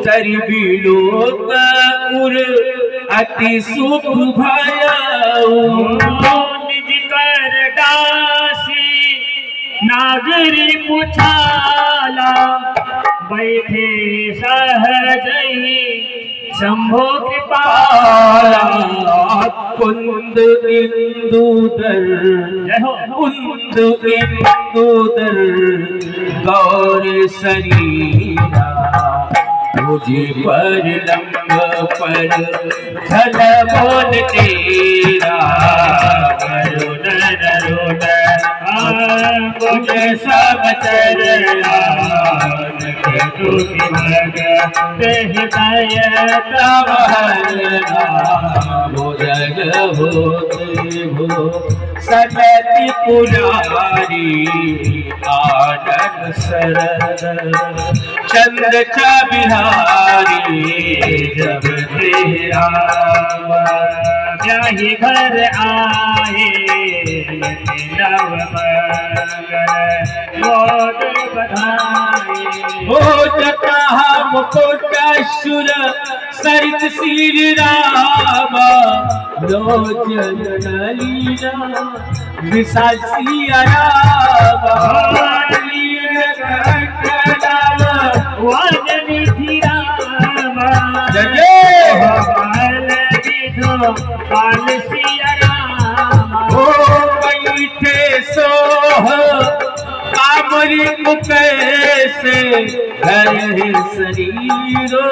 तरी बिलोक उर अति सुख भयाऊ। निज कर दासी नागरी पुछाला बैठे सहजही शंभो कृपाला। कुंद इंदुदर कुंद इंदुदर गौर शरीरा मुझे पर लंब पर धन बोल तेरा। करुण नरुण मुझे सब चरना हृदय तब भोजग होते भो सनति पुरारी आनंद शरद चंद्र च बिहारी। जब तेरा ब्याही घर आए नव मंगल मोद बधाई। हो जता मुकुट सुर सरित श्री राम लोचन लीला विशाल सिया राम। वाजनी राम जय काल सिया राम। हो बैठे सोह कामरी कैसे हरे शरीरो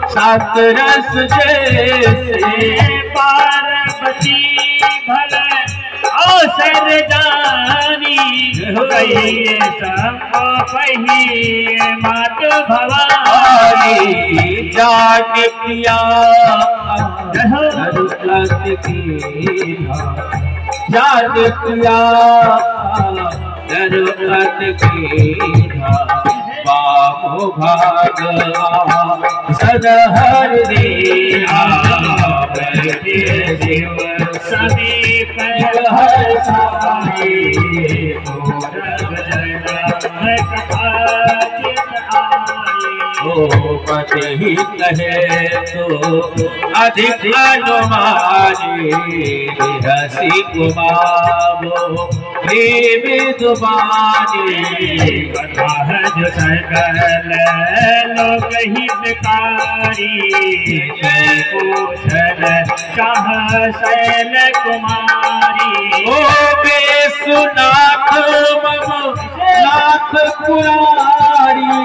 सात रस जैसे। पार्वती भल अवसर जानी कहिए पही मात भवानी। जाट पिया जाट पिया जरूरत की बाबो भाग सदहर दिया। देव समीप हर साई पति ही कहे तो अधिक अनुमानी हसी कुमारो प्रेम दुबानी। जो सकल लोक हितकारी पूछल चाह शैल कुमारी। ओ बेसुनाथ मम नाथ पुरारी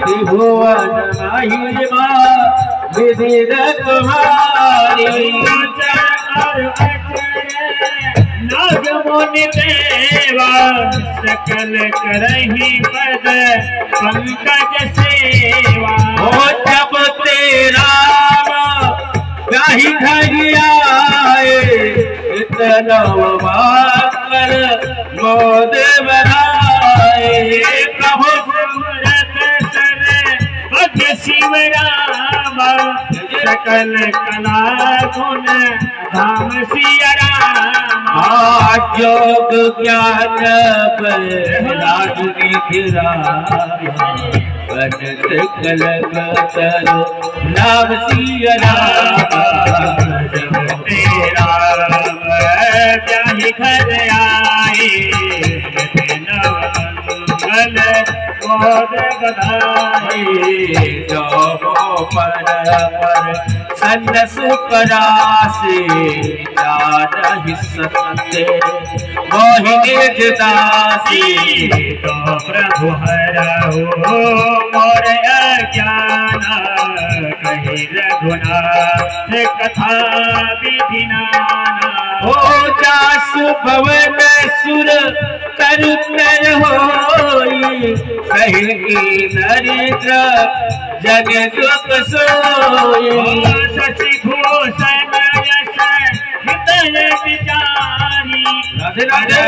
त्रिभुवन महिमा विधिर तुम्हारी। नाग मुनि देवा सकल करहि पद पंकज सेवा। हो जब तेरा गाही घर आए इतना कर मोद बनाए। प्रभु सुरत सर भद्र शिव राम सकल कला गुण धाम सिया राम। योग ज्ञान राज निधिरा बनत कलग तरो नाम सिया राम। तेरा ब्याही घर आए नव मंगल मोद बधाई। जो पर सन्न सुकरासे जान सत्य मोहिनी जदासी। तो प्रभु हरहु मोर अज्ञान कहि रघुनाथ कथा विधि नाना। हो जासु भवन सुर तरु कर होई कहीं नरेंद्र जग दुख सोई। शशि भूषण यश हृदय विचारी राधे राधे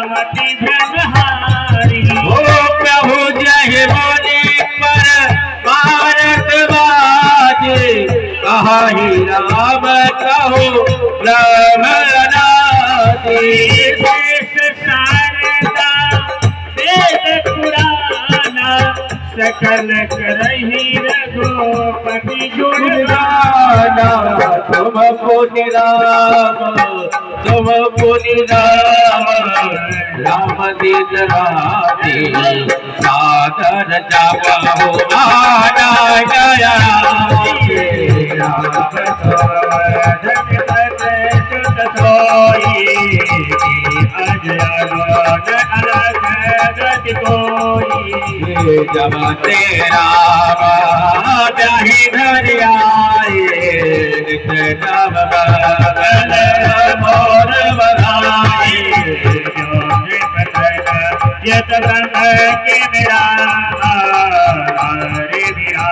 मति भ्रमहारी। हो प्रभु जय मोनि पर भारत बाजे कहा ही राम कहो ब्रह्मनादि। देश शारदा वेद पुराना सकल करही रघुपति गुणगाना तुम पुनि राम राम दिन राते सादर जाबहो आना गया जब तेरा ब्याही घर आए जब बगल मोर बधाई यत ब्रह्म के मेरा रे मेरा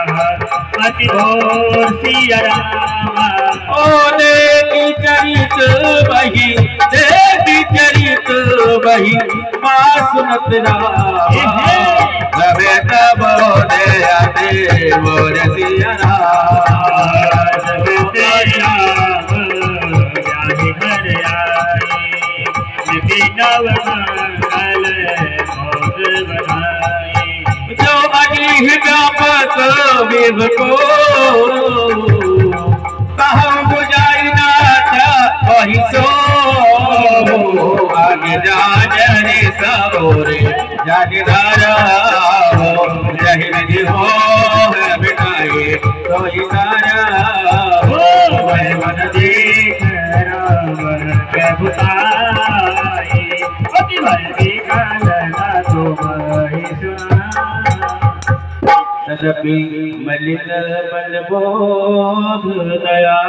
अति घोर सिया राम ओ देवी चरित बही देवी चरित बही माँ सुनत राम रवे तब दे मोर सिया राम तेरा घर आई नव मंगल मोद बनाई जो अग्नि व्यापक विभ को कहूँ बुझाई नाथ वही सो आगे जाने सरोरे जागदारा हो जही विधि हो बिठाए तो ही तारा हो वह मन देख राम प्रभुताई अति बड़ी कालना तुम्हारी सुना तदपि मलिन बल बोध दया